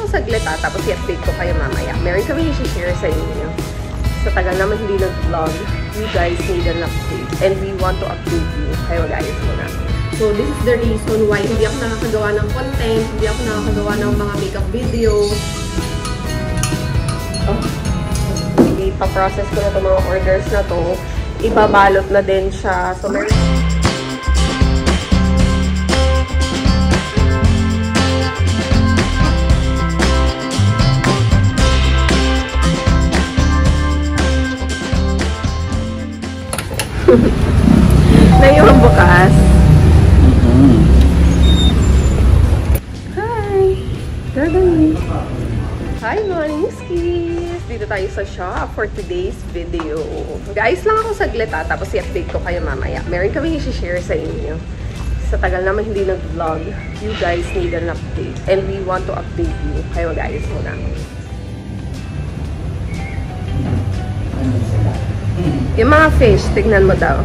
saglit tapos i-update ko kayo mamaya. Meron kami i-share sa inyo. Sa tagal naman hindi nag-vlog, you guys need an update. And we want to update you. Kayo guys muna. So this is the reason why hindi ako nakakagawa ng content, hindi ako nakakagawa ng mga makeup videos. Okay, pa-process ko na itong mga orders na to. Ibabalot na din siya. So meron... Naiwan bukas. Hi! Gagawin. Hi, morning skis! Dito tayo sa shop for today's video. Guys, lang ako saglit tapos i-update ko kayo mamaya. Meron kami i-share sa inyo. Sa tagal naman hindi nag-vlog, you guys need an update. And we want to update you. Kayo guys muna. Yung mga fish, tignan mo daw.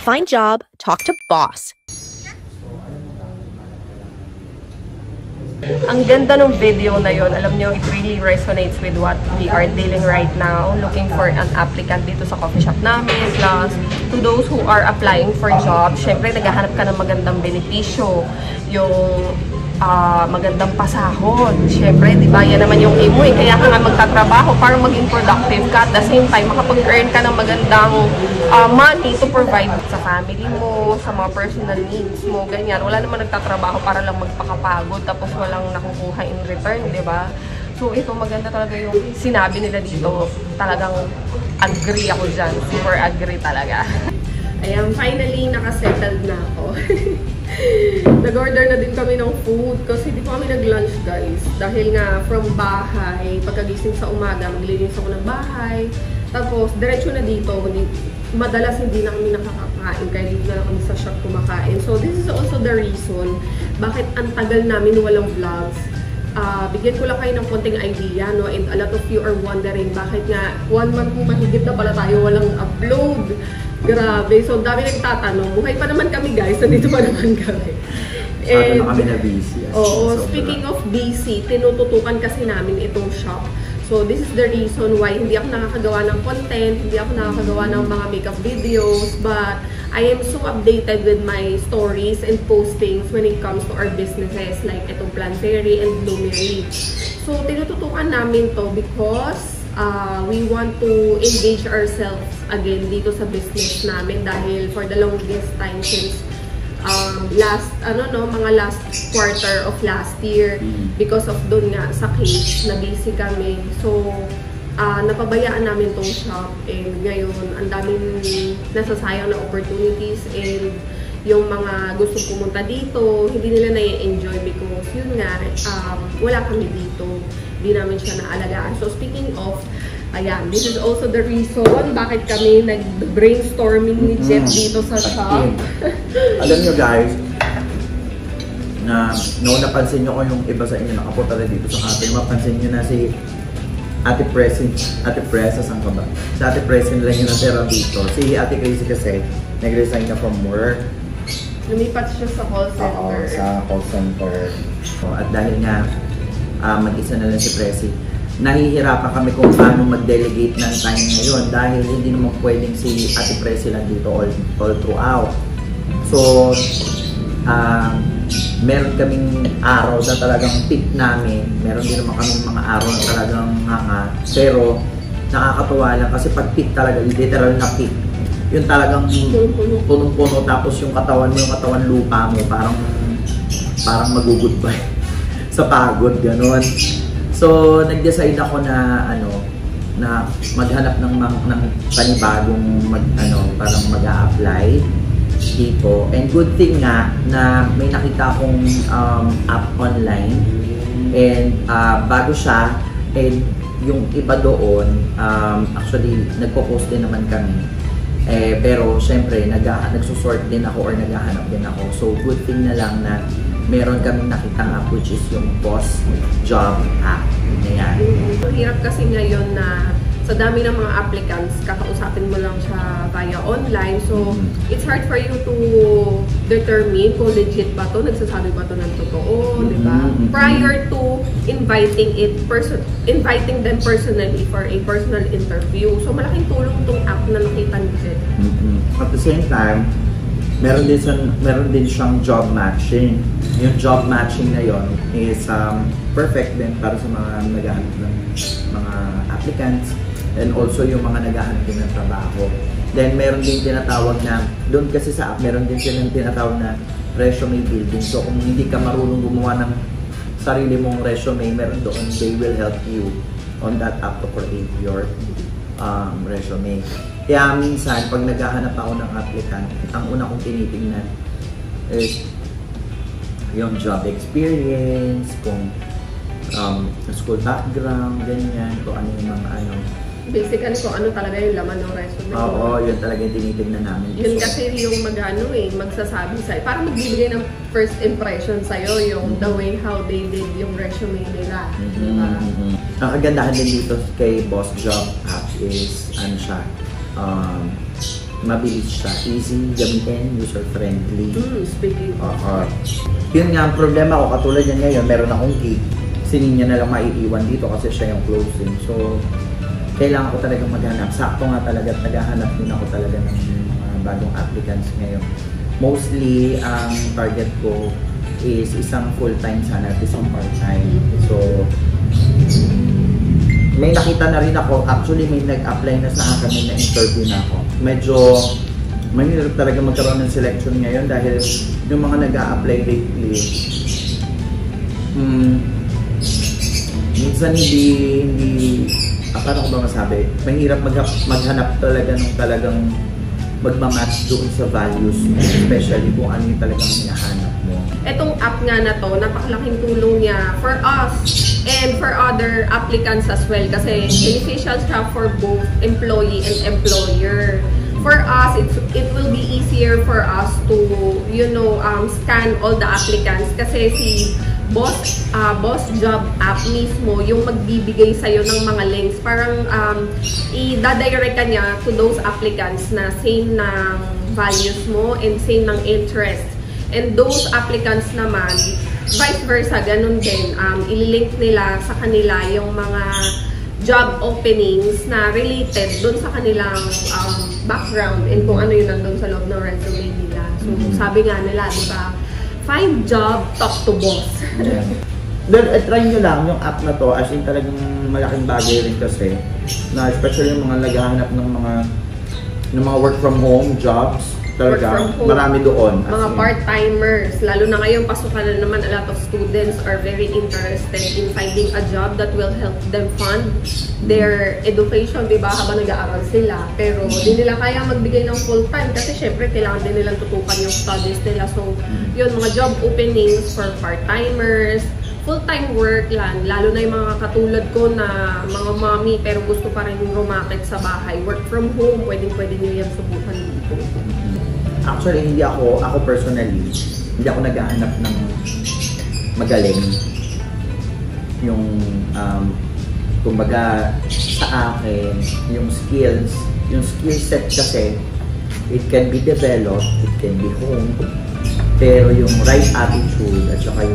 Find job, talk to boss. Ang ganda ng video na yon. Alam niyo, it really resonates with what we are dealing right now. Looking for an applicant dito sa coffee shop namin. Plus, to those who are applying for jobs, syempre naghahanap ka ng magandang benepisyo. Yung magandang pasahod. Syempre, di ba? Yan naman yung aim mo eh. Kaya ka nga magtatrabaho para maging productive ka. At the same time, makapag-earn ka ng magandang money to provide sa family mo, sa mga personal needs mo, ganyan. Wala naman nagtatrabaho para lang magpakapagod tapos walang nakukuha in return, di ba? So, ito maganda talaga yung sinabi nila dito. Talagang agree ako dyan. Super agree talaga. Ayan, finally, nakasettled na ako. Nag-order na din kami ng food kasi di pa kami nag-lunch guys. Dahil nga from bahay, pagkagising sa umaga, maglilinis ako ng bahay. Tapos, diretso na dito. Madalas hindi na kami nakakakain kaya dito na lang kami sa shop kumakain. So, this is also the reason bakit ang tagal namin walang vlogs. Bigyan ko lang kayo ng konting idea, no? And a lot of you are wondering bakit nga 1 month po mahigit na pala tayo walang upload. Grabe. So, dami nagtatanong. Buhay pa naman kami guys. Nandito pa naman kami. And, kami na busy. Oo. Speaking of busy, tinututukan kasi namin itong shop. So, this is the reason why hindi ako nakakagawa ng content, hindi ako nakakagawa ng mga makeup videos, but I am so updated with my stories and postings when it comes to our businesses like itong Plantery and Bloomery. So, tinututukan namin to because we want to engage ourselves again dito sa business namin dahil for the longest time since mga last quarter of last year because of doon nga sa case na busy kami. So, napabayaan namin tong shop and ngayon ang daming nasasayang na opportunities and yung mga gustong pumunta dito, hindi nila na-enjoy because yun nga, wala kami dito. Hindi namin siya naalagaan. So, speaking of, ayan, this is also the reason bakit kami nag-brainstorming ni Jeff dito sa shop. Alam nyo guys, na napansin nyo ko yung iba sa inyo nakapunta na dito sa atin, mapansin nyo na si Ate Presa, saan ka ba? Si Ate Presa lang yung natira dito. Si Ate Crazy kasi, nag-resign na from work. Lumipat siya sa call center. Oo, sa call center. So, at dahil nga, mag-isa na lang si Presi, nahihirapan kami kung paano mag-delegate ng time ngayon dahil hindi naman pwedeng si Ate Presi lang dito all throughout. So, meron kaming araw na talagang peak namin. Meron din naman kaming mga araw na talagang hanga. Pero, nakakatuwa lang kasi pag peak talaga, literal na peak. Yung talagang punong-puno tapos yung katawan mo, yung katawan lupa mo, parang mag-goodbye sa pagod, gano'n. So, nag-decide ako na na maghanap ng panibagong parang mag-a-apply dito. And good thing nga na may nakita akong app online and bago siya and yung iba doon actually nagpo-post din naman kami Pero syempre, nagsusort din ako or naghahanap din ako. So, good thing na lang na meron kaming nakitang app which is yung Boss Job app. Ayan. Hirap kasi ngayon na sa dami ng mga applicants, kakausapin mo lang siya via online. So, it's hard for you to determine kung legit ba to, nagsasabi ba to ng totoo, di ba? Prior to inviting them personally for a personal interview. So, malaking tulong tong app na nakita niyo. At the same time, meron din siyang job matching. Yung job matching na yon is perfect din para sa mga naghahanap ng mga applicants and also yung mga naghahanap din ng trabaho. Then meron din tinatawag na, doon kasi sa app, meron din silang tinatawag na resume building. So kung hindi ka marunong gumawa ng sarili mong resume, meron doon, they will help you on that app to create your resume. Kaya minsan, pag naghahanap ako ng applicant, ang una kong tinitingnan is yung job experience, kung school background, ganyan, kung ano yung mga ano. Basically, kung ano talaga yung laman ng resume. Oo, yun talaga yung tinitingnan namin. Yun kasi yung magsasabi sa'yo. Parang magbibigay ng first impression sa'yo, yung the way how they did yung resume nila. Diba? Ang kagandahan din dito kay Boss Job app is, ano siya, mabilis siya, easy gamitin, user-friendly. Speaking of. Yun nga, ang problema ko, katulad yan ngayon, meron akong gig, sinin niya na lang maiiwan dito kasi siya yung closing. So, kailangan ko talagang maghanap. Sakto nga talaga, naghahanap din ako talaga ng mga bagong applicants ngayon. Mostly, ang target ko is isang full-time sana at isang part-time. So, may nakita na rin ako, actually may nag-apply na sa akin, may na-interview na ako. Medyo mahirap talaga magkaroon ng selection ngayon dahil yung mga nag-a-apply lately, minsan hindi paano ko ba masabi? Mahirap maghanap talaga ng talagang magmamatch doon sa values mo, especially kung ano yung talagang hinahanap mo. Etong app nga na to, napakalaking tulong niya for us and for other applicants as well kasi beneficial siya for both employee and employer. For us, it will be easier for us to, scan all the applicants kasi si Boss Job app mismo yung magbibigay sa'yo ng mga links. Parang i-direct ka niya to those applicants na same ng values mo and same ng interest. And those applicants naman, vice versa, ganun din. Ililink nila sa kanila yung mga job openings na related dun sa kanilang background and kung ano yung nandun sa loob ng resume nila. So, sabi nga nila, di ba? Find job, talk to boss. Yeah. Then, try nyo lang yung app na to, as in talagang malaking bagay rin kasi, na especially yung mga naghahanap ng mga work from home jobs, talaga, marami doon. Mga part-timers, lalo na ngayong pasukan na naman, a lot of students are very interested in finding a job that will help them fund their education, di ba, habang nag-aaral sila. Pero di nila kaya magbigay ng full-time kasi syempre kailangan din nilang tutukan yung studies nila. So, yun, mga job openings for part-timers, full-time work lang, lalo na yung mga katulad ko na mga mommy pero gusto pa rin rumakit sa bahay. Work from home, pwedeng-pwede nyo yan subukan dito. Actually, ako personally, hindi ako naghahanap ng magaling. Yung, kumbaga, sa akin, yung skill set kasi, it can be developed, it can be honed, pero yung right attitude at saka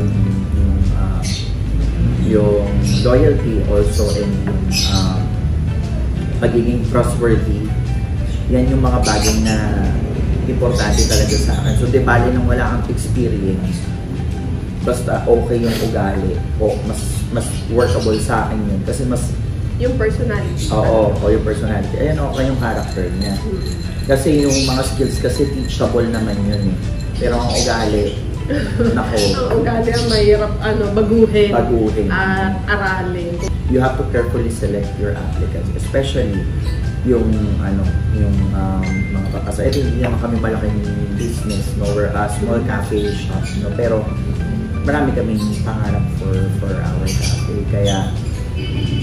yung loyalty also and yung pagiging trustworthy, yan yung mga bagay na importante talaga sa akin. So, di bali nang wala kang experience, basta okay yung ugali, o mas workable sa akin yun. Kasi mas... Yung personality. Oo, yung personality. Ayan, okay yung character niya. Kasi yung mga skills kasi teachable naman yun eh. Pero ang ugali, nako. Ang ugali ang mahirap baguhin. At aralin. You have to carefully select your applicants, especially yung mga papasa. Ito hindi naman kami malaking business, no? We're a small cafe shop, no? Pero marami kaming pangarap for our cafe. Kaya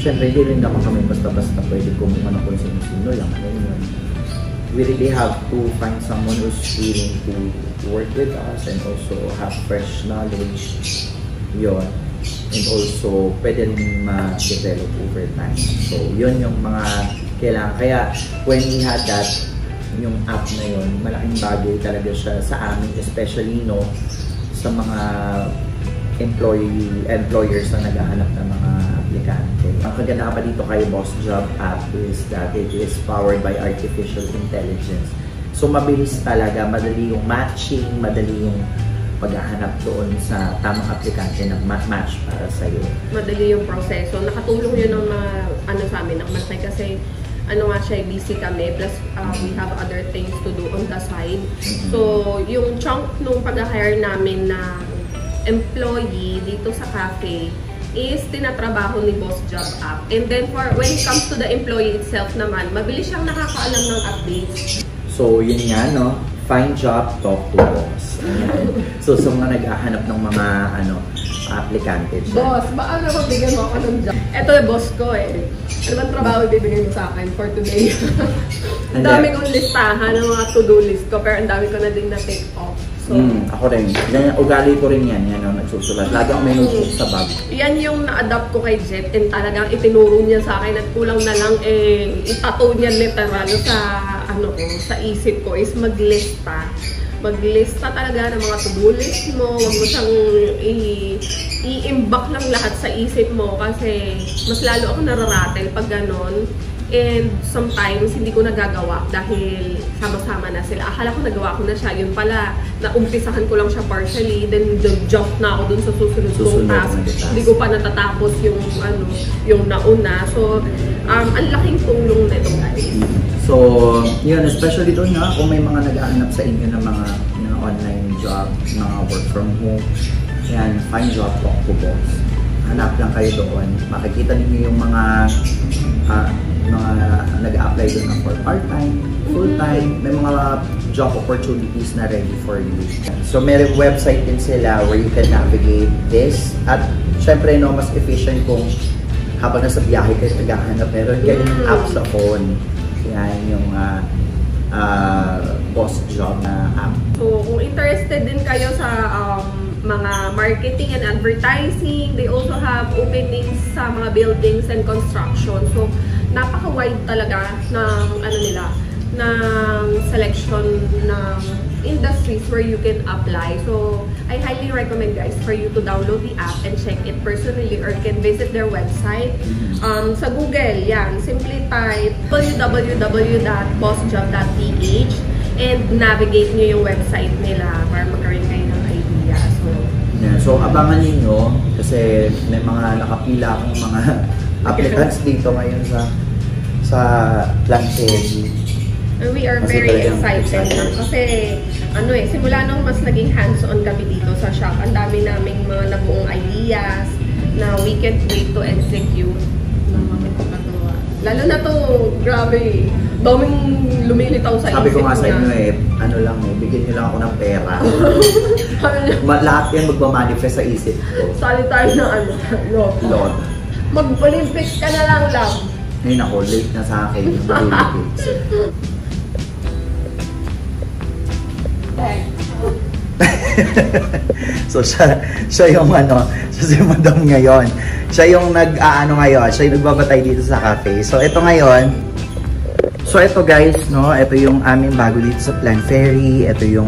syempre hindi rin naman kami basta-basta pwede kung sino-sino lang. we really have to find someone who's willing to work with us and also have fresh knowledge. Yun. And also, pwede rin ma-develop over time. So, yun yung mga kailangan. Kaya, when we had that, yung app na yun, malaking bagay talaga siya sa amin, especially, no, sa mga employers na naghahanap ng mga aplikante. Ang kaganda pa dito kay Boss Job app is that it is powered by artificial intelligence. So, mabilis talaga, madali yung matching, madali yung paghahanap doon sa tamang aplikante na match para sa'yo. Madali yung proseso. Nakatulong yun ng sa amin, ng Mantay, kasi nga siya, busy kami, plus we have other things to do on the side. So, yung chunk nung pag-hire namin na employee dito sa cafe is tinatrabaho ni Boss Job app. And then when it comes to the employee itself naman, mabilis siyang nakakaalam ng updates. So, yun nga, no? Find job, talk to boss. So, mga naghahanap ng mga applicante dyan. Boss, baka naman bigyan mo ako ng job? Ito yung boss ko eh. Ano bang trabaho bibigyan mo sa akin for today? Ang dami kong listahan ng mga to-do list ko, pero ang dami ko na din na-take off. So, ako rin. Ugali ko rin yan. Yan ang nagsusulat. Lagi akong may notebook sa bag. Yan yung na-adapt ko kay Jet and talagang itinuro niya sa akin at kulang na lang itato niya literal sa isip ko is maglista. Maglista talaga ng mga to-do list mo. Huwag mo siyang i-imbak lang lahat sa isip mo kasi mas lalo ako nararatel pag ganon. And sometimes, hindi ko nagagawa dahil sama-sama na sila. Akala ko nagawa ko na siya. Yun pala, naumpisahan ko lang siya partially. Then, jump na ako dun sa susunod kong task. Hindi ko pa natatapos yung nauna. So, ang laking tulong na ito, guys. So, yun, especially doon nga, kung may mga nag-aanap sa inyo ng mga online job, mga work from home, yan, find job, talk to boss. Hanap lang kayo doon. Makikita niyo yung mga nag-a-apply doon na for part-time, full-time, may mga job opportunities na ready for you. So, may website din sila where you can navigate this. At, syempre, mas efficient kung habang nasa biyahe kayo naghahanap, meron kayo ng app sa phone. Yan yung Boss Job na app. So, kung interested din kayo sa mga marketing and advertising, they also have openings sa mga buildings and construction. So, napaka-wide talaga ng ng selection ng industries where you can apply. So, I highly recommend, guys, for you to download the app and check it personally, or you can visit their website. Sa Google, yan, simply type www.bossjob.ph and navigate nyo yung website nila para magkaroon kayo ng idea. So, abangan niyo kasi may mga nakapila akong mga applicants dito ngayon sa Plantery. We are very excited kasi simula nung mas naging hands-on kami dito sa shop, ang dami naming mga nabuong ideas na we can't wait to execute. Lalo na to, grabe, daming lumilitaw sa isip niya. Sabi ko nga sa inyo bigyan niyo lang ako ng pera. Lahat yan magmamanifest sa isip ko. Sali tayo ng Lord. Mag-Olympics ka na lang. Ngayon ako, late na sa akin yung Olympics. So, siya yung si Madam ngayon. Siya yung ngayon, siya yung nagbabatay dito sa cafe. So, ito ngayon. So, ito guys, ito yung aming bago dito sa Plantery. Ito yung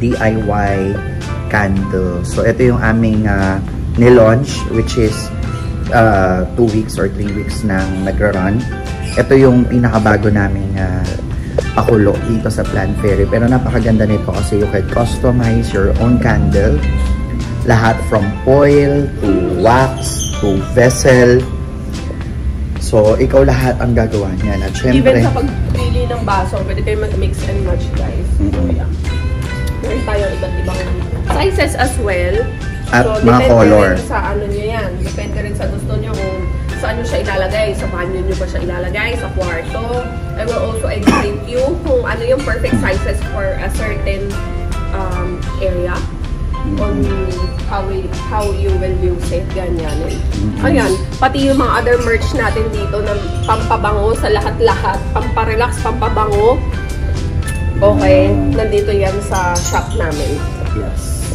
DIY candle. So, ito yung aming nilaunch, which is 2 weeks or 3 weeks nang nagra-run. Ito yung pinakabago naming pakulo dito sa Plantery. Pero napakaganda nito kasi you can customize your own candle. Lahat from foil to wax to vessel. So, ikaw lahat ang gagawa niyan. At syempre, even sa pagpili ng baso, pwede kayo mag-mix and match, guys. So, yeah. Meron tayo iba't ibang sizes as well. At so, mga color. Depende rin sa nyo yan. Depende rin sa gusto nyo kung saan nyo siya ilalagay. Sa banyo nyo ba siya ilalagay? Sa kwarto. I will also educate you kung ano yung perfect sizes for a certain area. On how you will use it. Ganyan. Ayan. Pati yung mga other merch natin dito na pampabango sa lahat-lahat. Pamparelax, pampabango. Okay, nandito yan sa shop namin. Yes.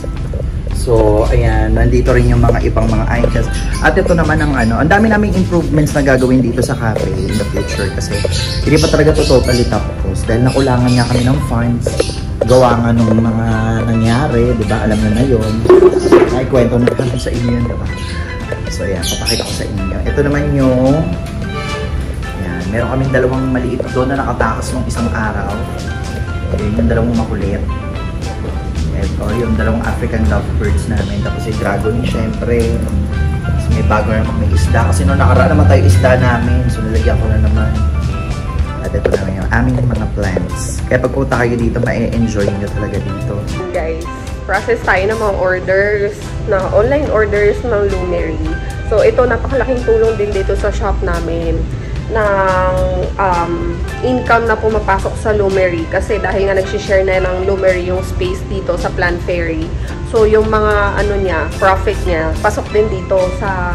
So, ayan, nandito rin yung mga ibang mga items. At ito naman ang ang dami naming improvements na gagawin dito sa cafe in the future kasi hindi pa talaga to totally tapos dahil nakulangan nga kami ng funds. Gawa nga nung mga nangyari, di ba? Alam na yun. Ay, kwento na kami sa inyo yun, di ba? So, ayan, papakita ko sa inyo. Ito naman yung ayan, meron kaming dalawang maliit doon na nakatakas nung isang araw. Ayan, yung dalawang makulit. Ito, yung dalawang African lovebirds namin. Tapos yung dragon, syempre. Tapos may bago naman may isda. Kasi nung nakaraan naman tayo isda namin. So, nalagyan ko na naman. At ito naman yung aming mga plants. Kaya pag punta kayo dito, ma-enjoy nyo talaga dito. Guys, process tayo ng mga orders, na online orders ng Lumery. So, ito, napakalaking tulong din dito sa shop namin ng income na pumapasok sa Lumery kasi dahil nga nagsishare na ng Lumery yung space dito sa Plant Fairy. So, yung mga profit niya, pasok din dito sa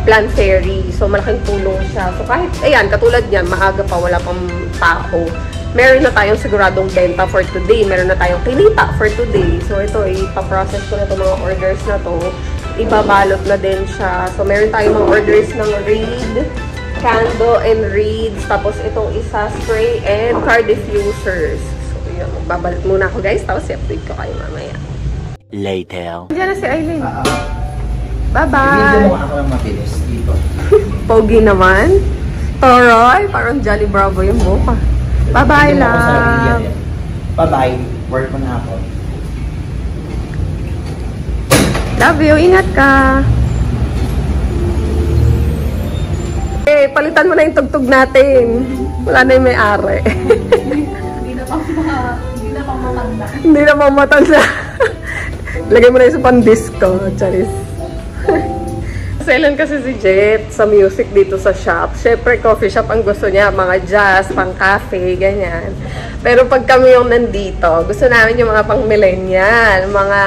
Plant Fairy. So, malaking tulong siya. So, kahit, ayan, katulad niyan, maaga pa, wala pang tao. Meron na tayong siguradong benta for today. Meron na tayong kinita for today. So, ito, ipaprocess ko na itong mga orders na to. Ibabalot na din siya. So, meron tayong mga orders ng reed, candle and reeds. Tapos, itong isa, spray and car diffusers. So, yun. Magbabalot muna ako, guys. Tapos, i-update ko kayo mamaya. Later. Diyan na si Aileen. Bye-bye! Hindi mo ako ng mabilis dito. Pogi naman. Alright, parang Jolly Bravo yung buka. Bye-bye, love. Bye-bye. Work mo na ako. Love you. Ingat ka. Eh, palitan mo na yung tugtog natin. Wala na yung may-ari. Hindi na pang matanda. Hindi na pang matanda. Lagay mo na yung sa pan-disco. Charis. Selan kasi si Jet sa music dito sa shop. Siyempre, coffee shop ang gusto niya. Mga jazz, pang cafe, ganyan. Pero pag kami yung nandito, gusto namin yung mga pang millennial, mga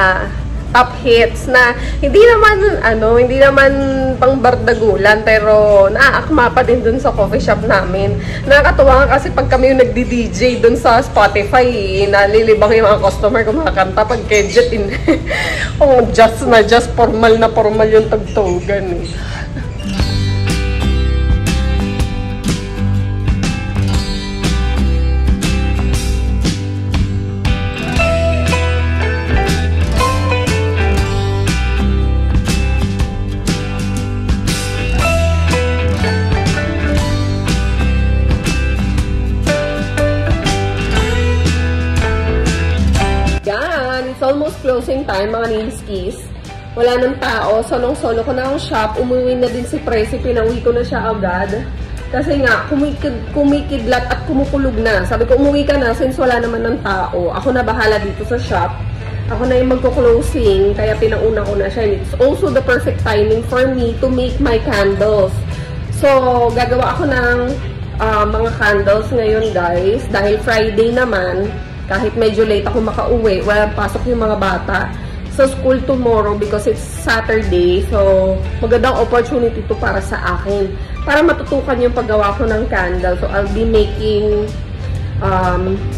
top hits na hindi naman pang bardagulan pero naaakma pa din dun sa coffee shop namin. Nakakatuwa kasi pag kami yung nagdi-DJ dun sa Spotify, nalilibang yung mga customer kumakanta pag kedget kung just formal na formal yung tagtugan. It's almost closing time, mga nilskis. Wala nang tao. So, nung solo ko na ang shop, umuwi na din si Presi. Pinauwi ko na siya agad. Kasi nga, kumikidlat at kumukulog na. Sabi ko, umuwi ka na since wala naman ng tao. Ako na bahala dito sa shop. Ako na yung magko-closing. Kaya pinauna ko na siya. And it's also the perfect timing for me to make my candles. So, gagawa ako ng mga candles ngayon, guys. Dahil Friday naman, kahit medyo late ako makauwi, walang pasok yung mga bata sa school tomorrow because it's Saturday. So, magandang opportunity to para sa akin. Para matutukan yung paggawa ko ng candle. So, I'll be making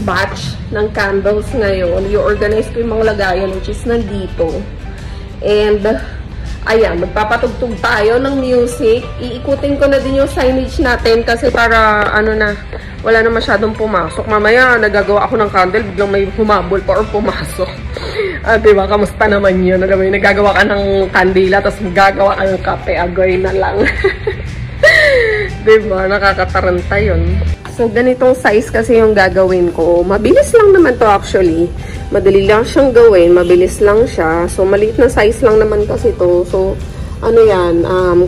batch ng candles ngayon. I-organize ko yung mga lagayan which is nandito. And, ayan, magpapatugtog tayo ng music. Iikutin ko na din yung signage natin kasi para, wala na masyadong pumasok. Mamaya, nagagawa ako ng candle, biglang may humabol pa or pumasok. Diba, kamusta naman yun? Nagagawa ka ng kandila, tapos gagawa ka ng kape, agoy na lang. Diba, nakakataranta yun. So, ganitong size kasi yung gagawin ko. Mabilis lang naman to actually. Madali lang siyang gawin. Mabilis lang siya. So, maliit na size lang naman kasi to. So,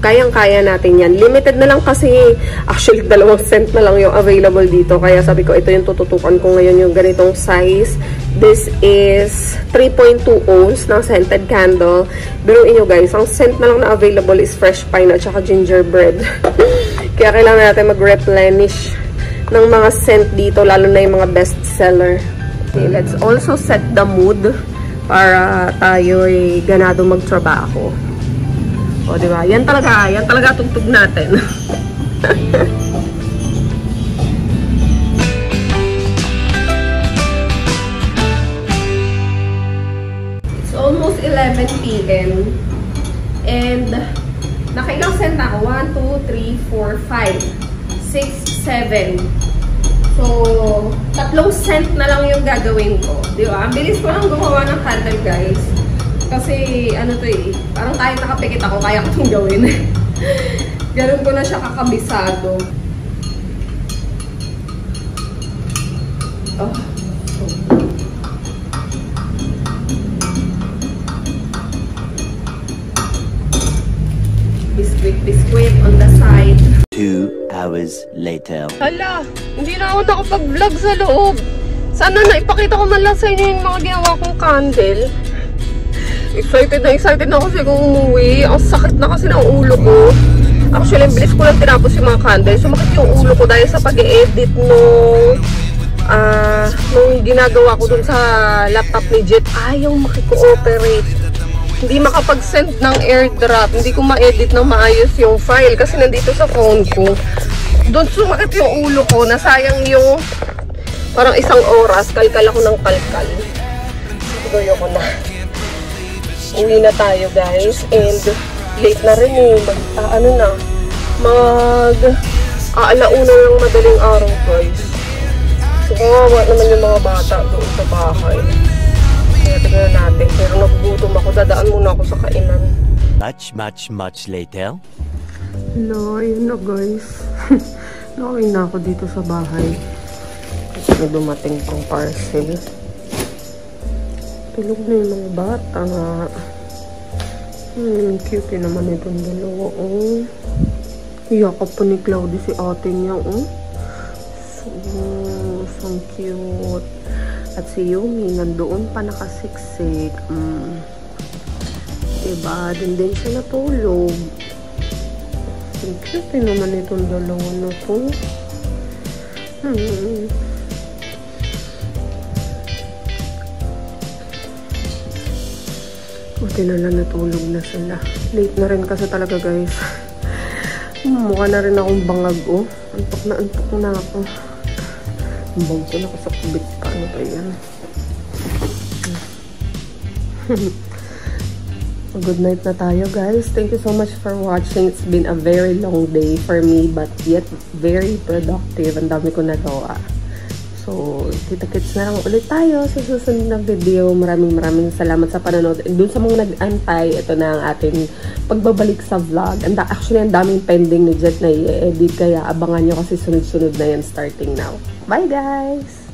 kayang-kaya natin yan. Limited na lang kasi, actually, 2 cent na lang yung available dito. Kaya sabi ko, ito yung tututukan ko ngayon yung ganitong size. This is 3.2 ounce ng scented candle. Biruin nyo guys, ang scent na lang na available is fresh pine at saka gingerbread. Kaya kailangan natin mag-replenish ng mga scent dito, lalo na yung mga best seller. Okay, let's also set the mood para tayo'y ganado magtrabaho. O, diba? Yan talaga tugtog natin. p.m. And nakailang scent na ako. 1, 2, 3, 4, 5, 6, 7. So, 3 scent na lang yung gagawin ko. Di ba? Ang bilis ko lang gumawa ng candle, guys. Kasi, ano to eh, parang kahit nakapikit ako, kaya ko itong gawin. Ganun ko na siya kakabisado. Oh, so. Biscuit on the side. 2 hours later. Hala, hindi na ako nakapag-vlog sa loob. Sana naipakita ko man lang sa inyo yung mga ginawa kong candle. Excited na ako kasi kung umuwi. Ang sakit na kasi ng ulo ko. Actually, ang bilis ko lang tinapos yung mga candle. Sumakit yung ulo ko dahil sa pag-e-edit nung ginagawa ko dun sa laptop ni Jet. Ayaw makikooperate. Hindi makapag-send ng airdrop. Hindi ko ma-edit ng maayos yung file kasi nandito sa phone ko. Doon sumakit yung ulo ko. Nasayang yung parang 1 oras. Kalkal ako ng kalkal. Tuloy ako na. Uwi na tayo, guys. And late na rin eh. Alauna ng madaling araw, guys. So, kawawa naman yung mga bata doon sa bahay. Kaya tignan natin. Pero nagugutom ako. Dadaan muna ako sa kainan. Much later. Hello, ayun na, guys. Nakawin na ako dito sa bahay. Kasi na dumating pang parcel. Tulog na yung mga bata. Cute naman itong dalawa. Oh. Yakap pa ni Claudia si ate niya. Oh. So cute. At si Yumi nandoon pa nakasiksik. Diba? Din siya natulog. Cute naman itong dalawa na to. Buti na lang natulog na sila. Late na rin kasi talaga, guys. Mukha na rin akong bangag, oh. Antok na ako. Bang ko na sa kubit pa. Ano ba yan? Good night na tayo, guys. Thank you so much for watching. It's been a very long day for me, but yet very productive. Ang dami ko nagawa. So, kita-kits na lang ulit tayo sa susunod na video. Maraming salamat sa panonood. And dun sa mga nag-antay, ito na ang ating pagbabalik sa vlog. Actually, ang daming pending ni Jet na i-edit. Kaya abangan nyo kasi sunod-sunod na yan starting now. Bye, guys!